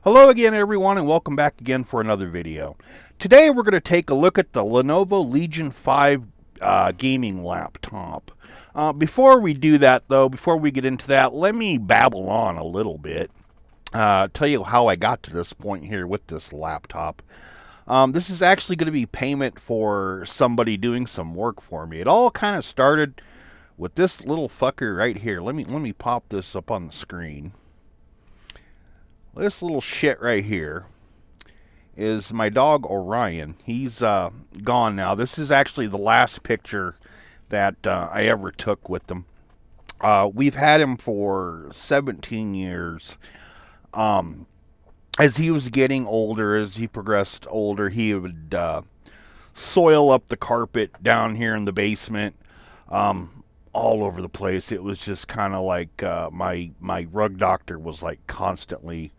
Hello again everyone and welcome back again for another video. Today we're going to take a look at the Lenovo Legion 5 gaming laptop. Before we do that though, before we get into that, let me babble on a little bit. Tell you how I got to this point here with this laptop. This is actually going to be payment for somebody doing some work for me. It all kind of started with this little fucker right here. Let me pop this up on the screen. This little shit right here is my dog Orion. He's gone now. This is actually the last picture that I ever took with him. We've had him for 17 years. Um, as he was getting older, as he progressed older, he would soil up the carpet down here in the basement, all over the place. It was just kind of like my rug doctor was like constantly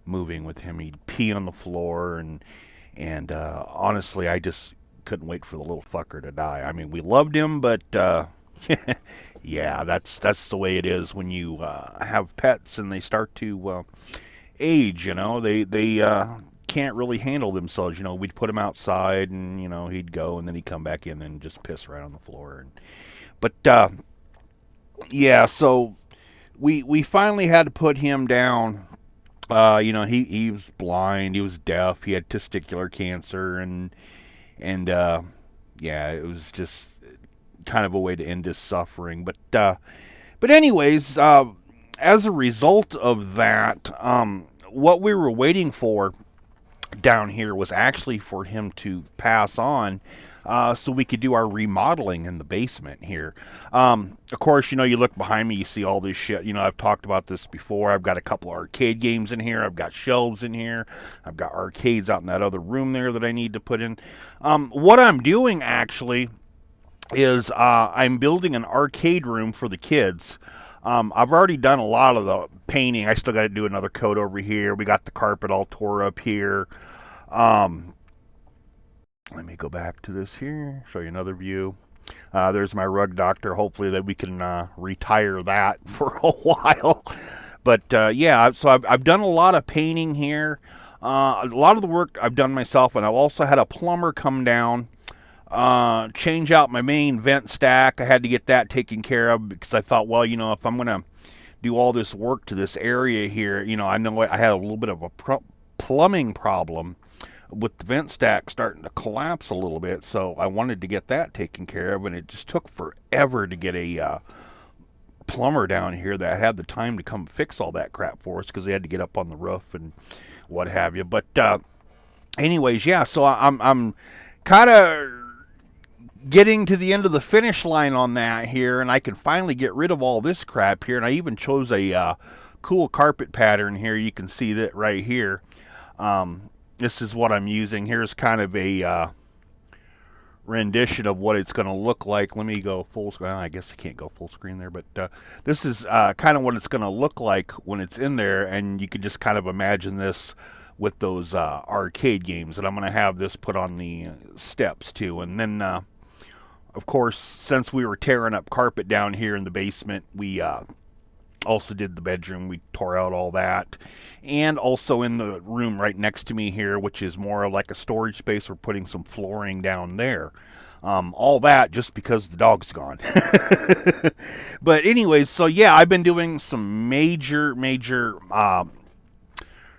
moving with him. He'd pee on the floor, and honestly, I just couldn't wait for the little fucker to die. I mean, we loved him, but yeah, that's the way it is when you have pets and they start to age. They can't really handle themselves. We'd put him outside, and he'd go, and then he'd come back in and just piss right on the floor. But yeah, so we finally had to put him down. He was blind, he was deaf, he had testicular cancer, and yeah, it was just kind of a way to end his suffering. But anyways, as a result of that, what we were waiting for down here was actually for him to pass on, so we could do our remodeling in the basement here. Of course, you look behind me, you see all this shit. I've talked about this before. I've got a couple of arcade games in here. I've got shelves in here. I've got arcades out in that other room there that I need to put in. What I'm doing actually is I'm building an arcade room for the kids. I've already done a lot of the painting. I still got to do another coat over here. We got the carpet all tore up here. Um, Let me go back to this here, show you another view. There's my rug doctor. Hopefully that we can retire that for a while. But yeah, so I've done a lot of painting here. A lot of the work I've done myself, and I've also had a plumber come down, change out my main vent stack. I had to get that taken care of because I thought, well, if I'm going to do all this work to this area here, I know I had a little bit of a plumbing problem with the vent stack starting to collapse a little bit, so I wanted to get that taken care of, and it just took forever to get a plumber down here that had the time to come fix all that crap for us because they had to get up on the roof and what have you. But anyways, yeah, so I'm kind of getting to the end of the finish line on that here, and I can finally get rid of all this crap here, and I even chose a cool carpet pattern here. You can see that right here. This is what I'm using. Here's kind of a rendition of what it's going to look like. Let me go full screen. I guess I can't go full screen there, but this is kind of what it's going to look like when it's in there, and you can just kind of imagine this with those arcade games. And I'm going to have this put on the steps too. And then, of course, since we were tearing up carpet down here in the basement, we also did the bedroom. We tore out all that. And also in the room right next to me here, which is more like a storage space, we're putting some flooring down there. All that just because the dog's gone. But anyways, so yeah, I've been doing some major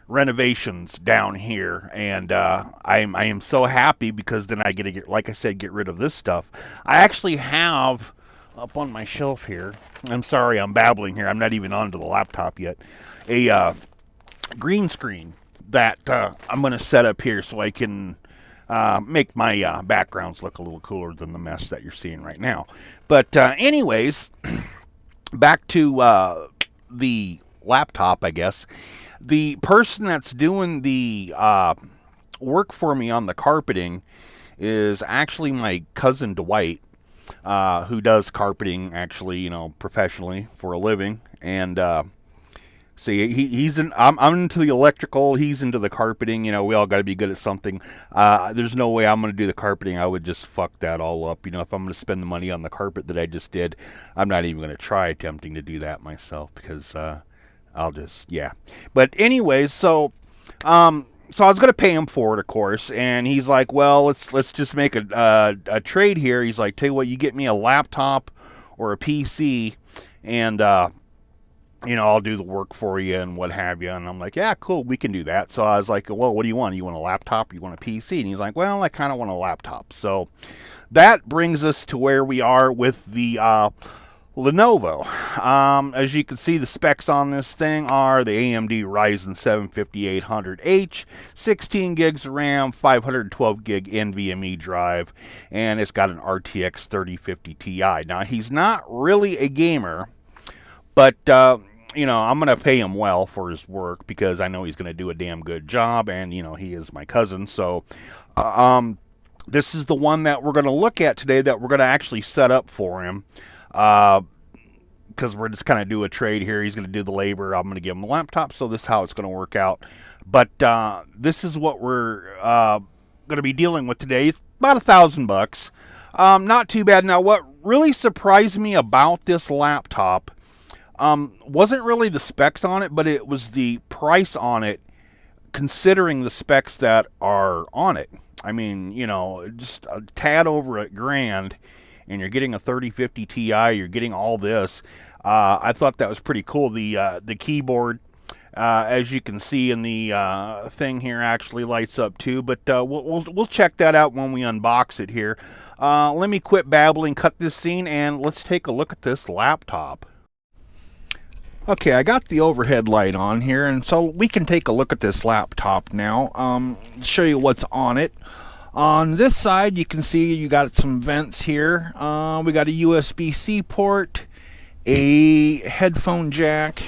renovations down here, and I am so happy because then I get to like I said, get rid of this stuff. I actually have up on my shelf here. I'm sorry, I'm babbling here. I'm not even onto the laptop yet. A green screen that I'm going to set up here so I can make my backgrounds look a little cooler than the mess that you're seeing right now. But anyways, back to the laptop, I guess. The person that's doing the work for me on the carpeting is actually my cousin Dwight, who does carpeting actually, professionally for a living. And see, he's in. I'm into the electrical. He's into the carpeting. We all got to be good at something. There's no way I'm going to do the carpeting. I would just fuck that all up. If I'm going to spend the money on the carpet that I just did, I'm not even going to try attempting to do that myself because I'll just, yeah. But anyways, so So I was gonna pay him for it, of course, and he's like, "Well, let's just make a trade here." He's like, "Tell you what, you get me a laptop or a PC, and I'll do the work for you and what have you." And I'm like, "Yeah, cool, we can do that." So I was like, "Well, what do you want? You want a laptop? Or you want a PC?" And he's like, "Well, I kind of want a laptop." So that brings us to where we are with the Lenovo. As you can see, the specs on this thing are the AMD Ryzen 7 5800H, 16 gigs of RAM, 512 gig NVMe drive, and it's got an RTX 3050 Ti. Now, he's not really a gamer, but I'm going to pay him well for his work because I know he's going to do a damn good job, and he is my cousin. So this is the one that we're going to look at today that we're going to actually set up for him. Because we're just kind of do a trade here. He's going to do the labor. I'm going to give him a laptop. So this is how it's going to work out. But this is what we're going to be dealing with today. It's about $1,000. Not too bad. Now, what really surprised me about this laptop wasn't really the specs on it, but it was the price on it, considering the specs that are on it. I mean, just a tad over $1,000, and you're getting a 3050 Ti. You're getting all this. I thought that was pretty cool. The keyboard, as you can see in the thing here, actually lights up too. But we'll check that out when we unbox it here. Let me quit babbling, cut this scene, and let's take a look at this laptop. Okay, I got the overhead light on here, and so we can take a look at this laptop now. Show you what's on it. On this side, you can see you got some vents here. We got a USB-C port, a headphone jack.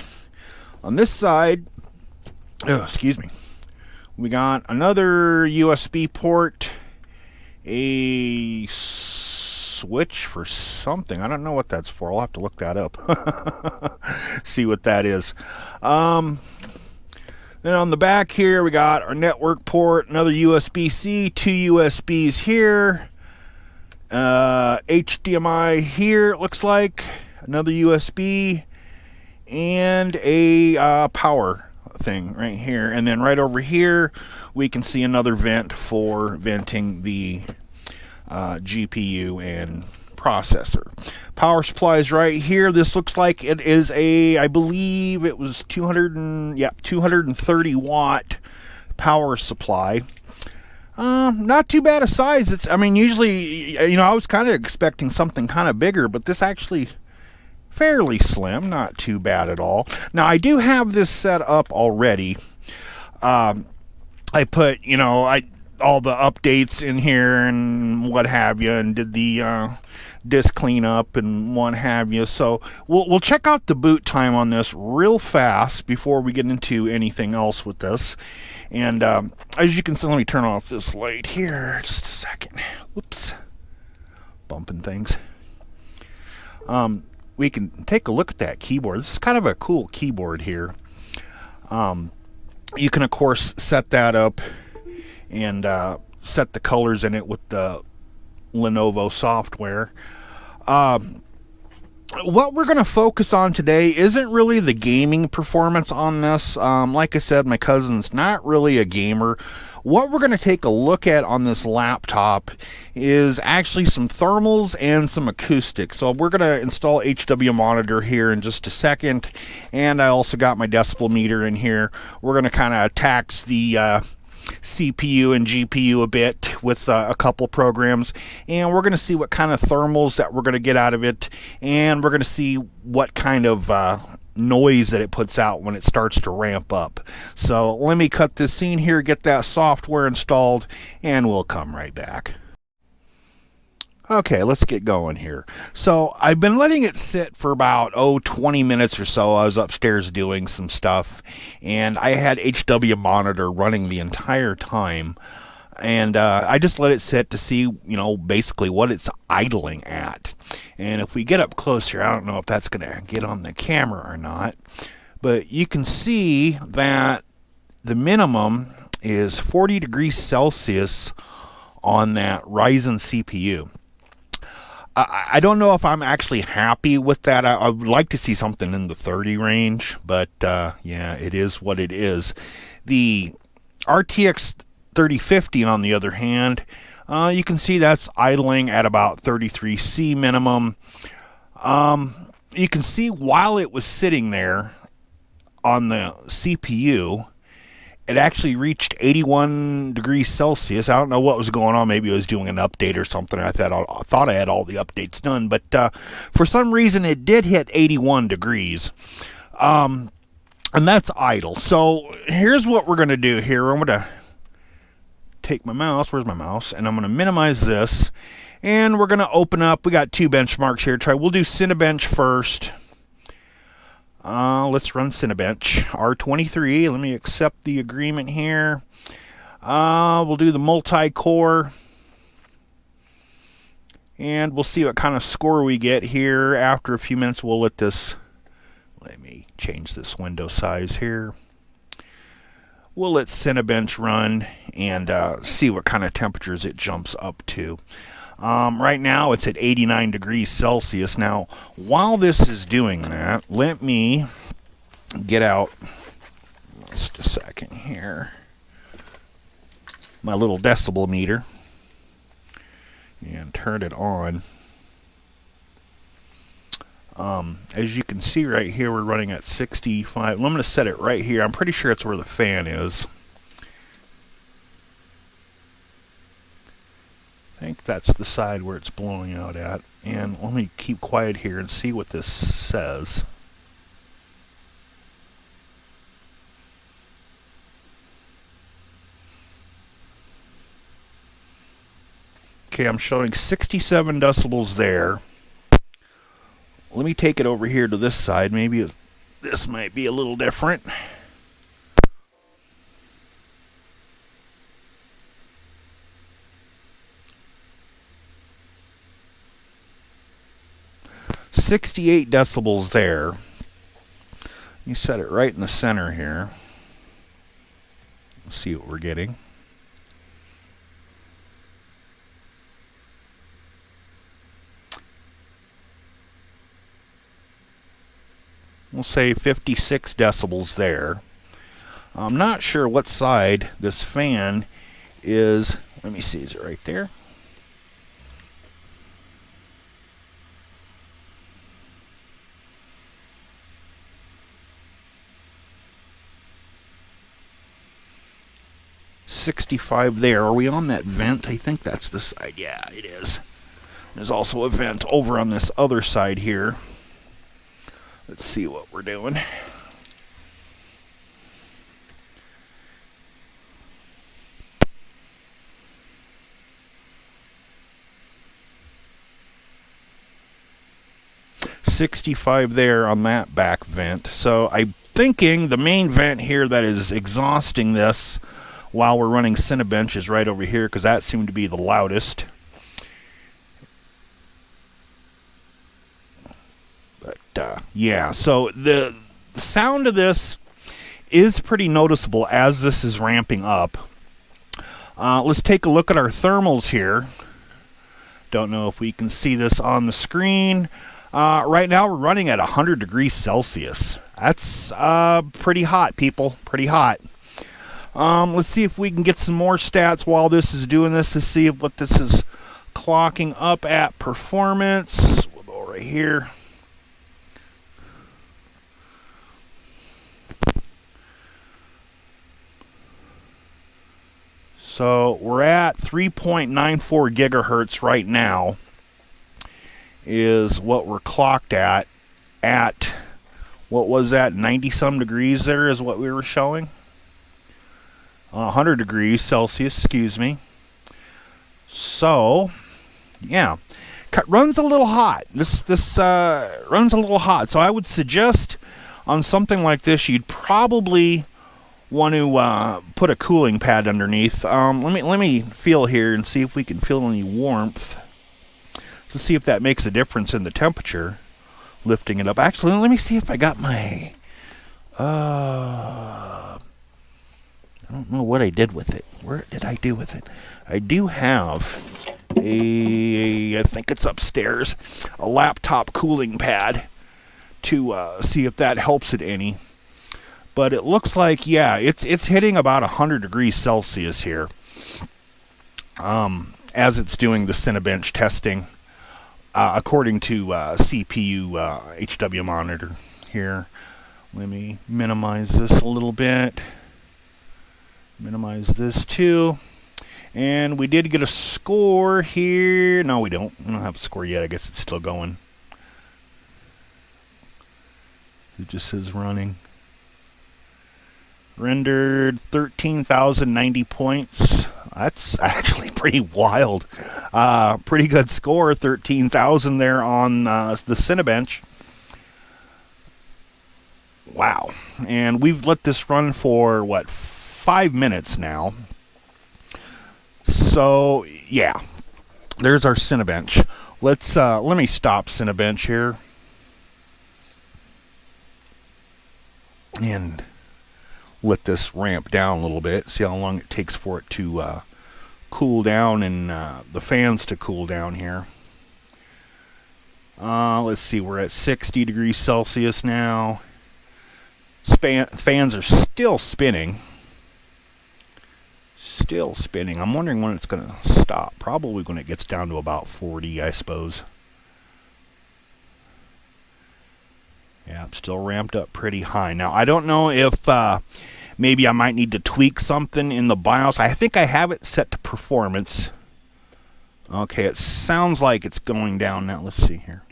On this side, excuse me, we got another USB port, a switch for something. I don't know what that's for. I'll have to look that up. See what that is. Then on the back here, we got our network port, another USB-C, two USBs here, HDMI here, it looks like, another USB, and a power thing right here. And then right over here, we can see another vent for venting the GPU and processor. Power supply is right here. This looks like it is I believe it was 230 watt power supply. Not too bad a size. Usually, I was kind of expecting something kind of bigger, but this actually fairly slim, not too bad at all. Now, I do have this set up already. I put, all the updates in here and what have you, and did the disk cleanup and what have you. So we'll check out the boot time on this real fast before we get into anything else with this. And as you can see, let me turn off this light here just a second. Whoops, bumping things. We can take a look at that keyboard. This is kind of a cool keyboard here. You can of course set that up and set the colors in it with the Lenovo software. What we're going to focus on today isn't really the gaming performance on this. Like I said, my cousin's not really a gamer. What we're going to take a look at on this laptop is actually some thermals and some acoustics. So we're going to install HW monitor here in just a second. And I also got my decibel meter in here. We're going to kind of tax the CPU and GPU a bit with a couple programs, and we're going to see what kind of thermals that we're going to get out of it, and we're going to see what kind of noise that it puts out when it starts to ramp up. So let me cut this scene here, get that software installed, and we'll come right back. Okay, let's get going here. So I've been letting it sit for about 20 minutes or so. I was upstairs doing some stuff, and I had HW monitor running the entire time, and I just let it sit to see, basically what it's idling at. And if we get up closer, I don't know if that's going to get on the camera or not, but you can see that the minimum is 40 degrees Celsius on that Ryzen CPU. I don't know if I'm actually happy with that. I would like to see something in the 30 range, but yeah, it is what it is. The RTX 3050, on the other hand, you can see that's idling at about 33C minimum. You can see while it was sitting there on the CPU, it actually reached 81 degrees Celsius. I don't know what was going on. Maybe it was doing an update or something. I thought I had all the updates done, but for some reason it did hit 81 degrees. And that's idle. So here's what we're going to do here. I'm going to take my mouse. Where's my mouse? And I'm going to minimize this. And we're going to open up. We got two benchmarks here to try. We'll do Cinebench first. Let's run Cinebench R23. Let me accept the agreement here. We'll do the multi-core. And we'll see what kind of score we get here. After a few minutes, we'll let me change this window size here. We'll let Cinebench run and see what kind of temperatures it jumps up to. Right now it's at 89 degrees Celsius. Now, while this is doing that, let me get out just a second here my little decibel meter and turn it on. As you can see right here, we're running at 65. I'm going to set it right here. I'm pretty sure it's where the fan is. I think that's the side where it's blowing out at. And let me keep quiet here and see what this says. Okay, I'm showing 67 decibels there. Let me take it over here to this side. Maybe this might be a little different. .68 decibels there. You set it right in the center here. Let's see what we're getting. We'll say 56 decibels there. I'm not sure what side this fan is. Let me see, is it right there? .65 there. Are we on that vent? I think that's the side. Yeah, it is. There's also a vent over on this other side here. Let's see what we're doing. .65 there on that back vent. So I'm thinking the main vent here that is exhausting this while we're running Cinebench is right over here, because that seemed to be the loudest. But yeah, so the sound of this is pretty noticeable as this is ramping up. Let's take a look at our thermals here. Don't know if we can see this on the screen. Right now we're running at 100 degrees Celsius. That's pretty hot, people. Pretty hot. Let's see if we can get some more stats while this is doing this to see what this is clocking up at performance. We'll go right here. So we're at 3.94 gigahertz right now is what we're clocked at what was that, 90 some degrees there is what we were showing. 100 degrees Celsius, excuse me. So, yeah, runs a little hot. This runs a little hot. So I would suggest on something like this, you'd probably want to put a cooling pad underneath. Let me feel here and see if we can feel any warmth. To see if that makes a difference in the temperature, lifting it up. Actually, let me see if I got my. I don't know what I did with it. Where did I do with it? I do have I think it's upstairs, a laptop cooling pad to see if that helps it any. but it looks like, yeah, it's hitting about 100 degrees Celsius here as it's doing the Cinebench testing, according to CPU HW monitor here. Let me minimize this a little bit. Minimize this too. And we did get a score here. No, we don't. We don't have a score yet. I guess it's still going. It just says running. Rendered 13,090 points. That's actually pretty wild. Pretty good score, 13,000 there on the Cinebench. Wow. And we've let this run for, what, 5 minutes now. So, yeah. There's our Cinebench. Let me stop Cinebench here. And let this ramp down a little bit. See how long it takes for it to cool down and the fans to cool down here. Let's see, we're at 60 degrees Celsius now. Fans are still spinning. Still spinning. I'm wondering when it's going to stop. Probably when it gets down to about 40, I suppose. Yeah, I'm still ramped up pretty high. Now, I don't know if maybe I might need to tweak something in the BIOS. I think I have it set to performance. Okay, it sounds like it's going down now. Let's see here.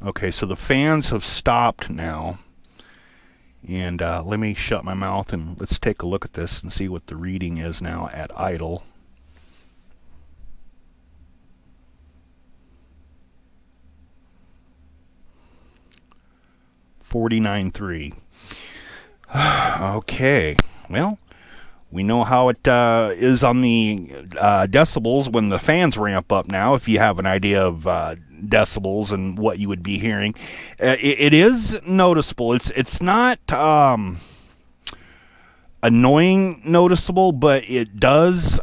Okay, so the fans have stopped now. And let me shut my mouth and let's take a look at this and see what the reading is now at idle. $49.3. Okay, well, we know how it is on the decibels when the fans ramp up now, if you have an idea of decibels and what you would be hearing. It is noticeable. It's not annoying noticeable, but it does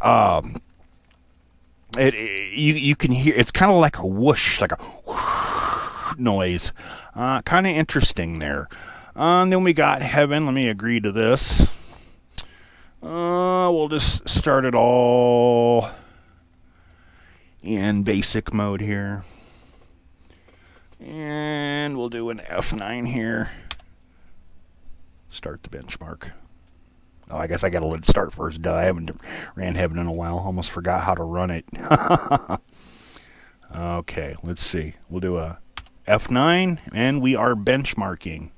you can hear, it's kind of like a whoosh, like a whoosh noise. Kind of interesting there. And then we got heaven. Let me agree to this. We'll just start it all in basic mode here. And we'll do an F9 here. Start the benchmark. Oh, I guess I gotta let it start first. Duh, I haven't ran heaven in a while. Almost forgot how to run it. Okay, let's see. We'll do a F9, and we are benchmarking.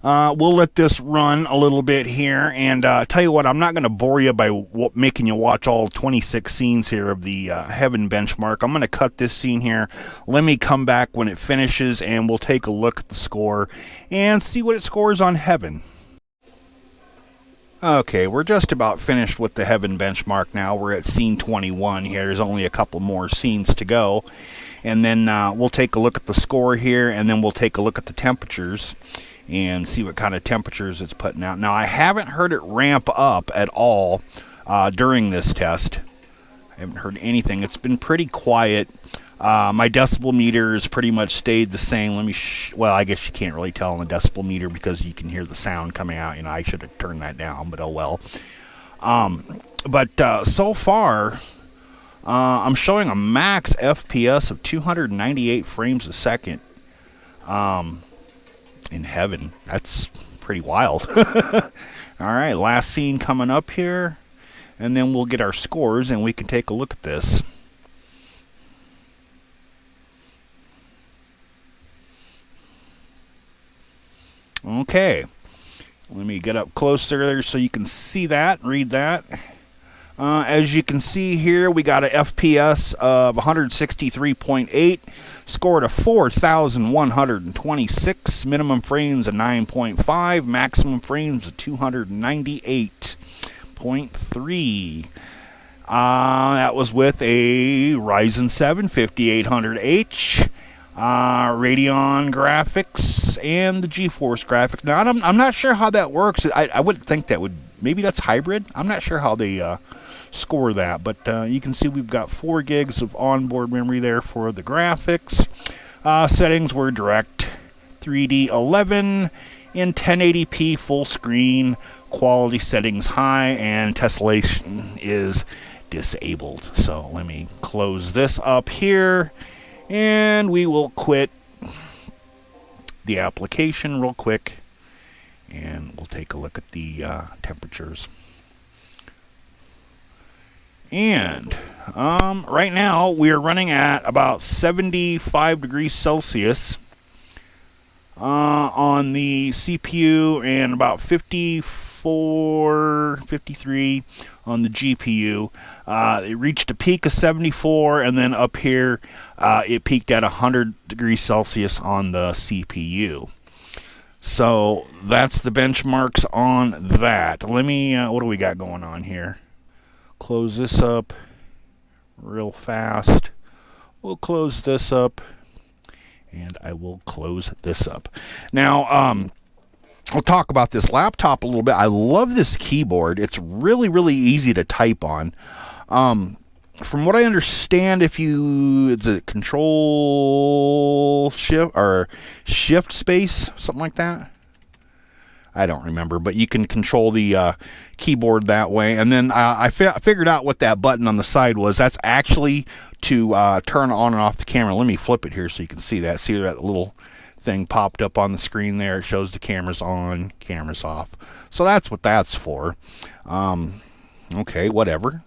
We'll let this run a little bit here, and tell you what, I'm not going to bore you by making you watch all 26 scenes here of the Heaven benchmark. I'm going to cut this scene here. Let me come back when it finishes, and we'll take a look at the score and see what it scores on Heaven. Okay, we're just about finished with the Heaven benchmark now. We're at scene 21 here. There's only a couple more scenes to go. And then we'll take a look at the score here, and then we'll take a look at the temperatures and see what kind of temperatures it's putting out. Now, I haven't heard it ramp up at all during this test. I haven't heard anything. It's been pretty quiet. My decibel meter has pretty much stayed the same. Let me, well, I guess you can't really tell on the decibel meter because you can hear the sound coming out. You know, I should have turned that down, but oh well. But so far, I'm showing a max FPS of 298 frames a second. In Heaven. That's pretty wild. All right, last scene coming up here, and then we'll get our scores and we can take a look at this. Okay, let me get up closer there so you can see that, read that. As you can see here, we got a FPS of 163.8, scored a 4,126, minimum frames of 9.5, maximum frames of 298.3. That was with a Ryzen 7 5800H, Radeon graphics, and the GeForce graphics. Now, I'm not sure how that works. I wouldn't think that would, maybe that's hybrid. I'm not sure how they score that. But you can see we've got 4 gigs of onboard memory there for the graphics. Settings were direct 3D 11 in 1080p full screen, quality settings high, and tessellation is disabled. So let me close this up here, and we will quit the application real quick, and we'll take a look at the temperatures. And right now we are running at about 75 degrees Celsius on the CPU, and about 54, 53 on the GPU. It reached a peak of 74, and then up here it peaked at 100 degrees Celsius on the CPU. So that's the benchmarks on that. Let me, what do we got going on here? Close this up real fast. We'll close this up, and I will close this up. Now, I'll talk about this laptop a little bit. I love this keyboard. It's really, really easy to type on. From what I understand, if you, it's a control shift or shift space, something like that. I don't remember, but you can control the keyboard that way. And then I figured out what that button on the side was. That's actually to turn on and off the camera. Let me flip it here so you can see that. See that little thing popped up on the screen there? It shows the cameras on, cameras off. So that's what that's for. Okay, whatever.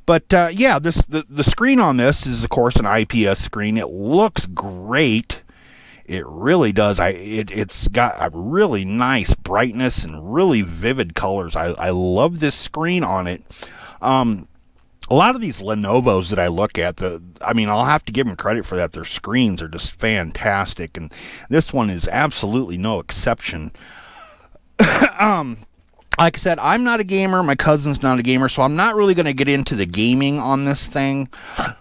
But yeah, the screen on this is, of course, an IPS screen. It looks great. It really does. It's got a really nice brightness and really vivid colors. I love this screen on it. A lot of these Lenovos that I look at, I'll have to give them credit for that. Their screens are just fantastic, and this one is absolutely no exception. Like I said, I'm not a gamer. My cousin's not a gamer, so I'm not really going to get into the gaming on this thing.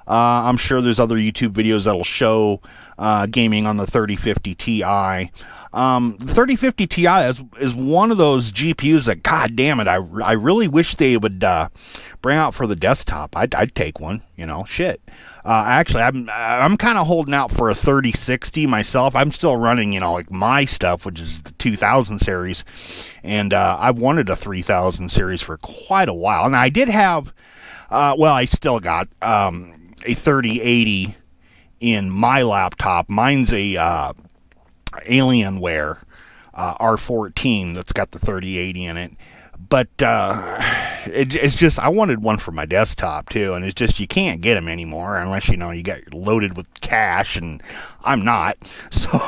I'm sure there's other YouTube videos that'll show gaming on the 3050 Ti. The 3050 Ti is one of those GPUs that, god damn it, I really wish they would bring out for the desktop. I'd take one, shit. Actually, I'm kind of holding out for a 3060 myself. I'm still running, like my stuff, which is the 2000 series, and I've wanted a 3000 series for quite a while. And I did have, I still got a 3080 in my laptop. Mine's a Alienware R14 that's got the 3080 in it. But it's just, I wanted one for my desktop too, and it's just, you can't get them anymore unless you got loaded with cash, and I'm not. So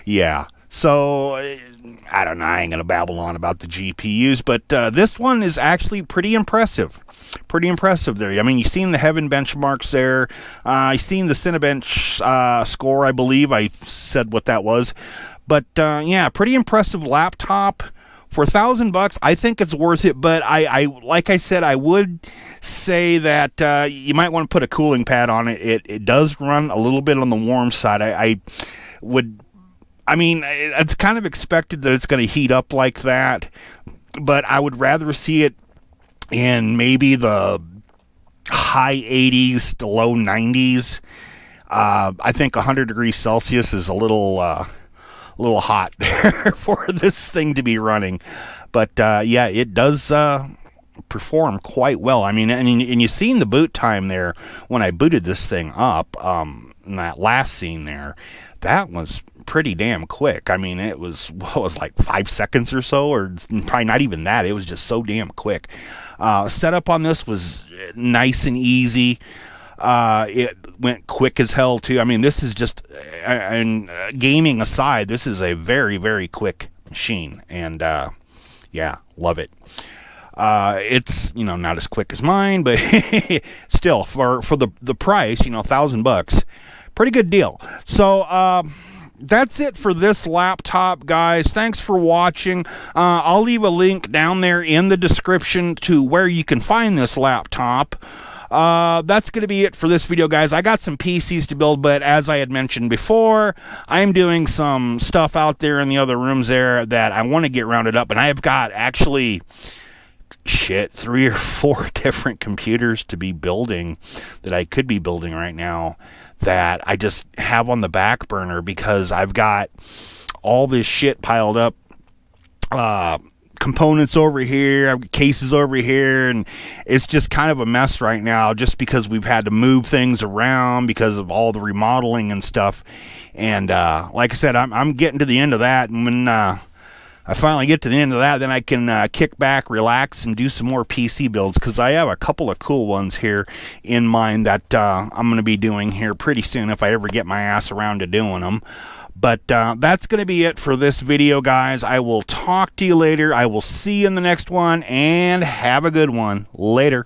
yeah. So I don't know. I ain't gonna babble on about the GPUs, but this one is actually pretty impressive. Pretty impressive there. You've seen the Heaven benchmarks there. You've seen the Cinebench score. I believe I said what that was. But yeah, pretty impressive laptop. For $1,000, I think it's worth it, but I like I said, I would say that you might want to put a cooling pad on it. It does run a little bit on the warm side. It's kind of expected that it's going to heat up like that, but I would rather see it in maybe the high 80s to low 90s. I think 100 degrees Celsius is a little hot there for this thing to be running, but yeah, it does perform quite well. And you seen the boot time there when I booted this thing up. In that last scene there, that was pretty damn quick. It was like 5 seconds or so, or probably not even that. It was just so damn quick. Setup on this was nice and easy. It went quick as hell too. This is just, and gaming aside, this is a very, very quick machine, and yeah, love it. It's not as quick as mine, but still for the price, $1,000, pretty good deal. So that's it for this laptop, guys. Thanks for watching. I'll leave a link down there in the description to where you can find this laptop. That's going to be it for this video, guys. I got some PCs to build, but as I had mentioned before, I'm doing some stuff out there in the other rooms there that I want to get rounded up, and I have got actually shit, 3 or 4 different computers to be building that I could be building right now that I just have on the back burner because I've got all this shit piled up. Components over here, I've got cases over here, and it's just kind of a mess right now just because we've had to move things around because of all the remodeling and stuff. And like I said, I'm getting to the end of that, and when I finally get to the end of that, then I can kick back, relax, and do some more PC builds because I have a couple of cool ones here in mind that I'm going to be doing here pretty soon if I ever get my ass around to doing them. But that's going to be it for this video, guys. I will talk to you later. I will see you in the next one, and have a good one. Later.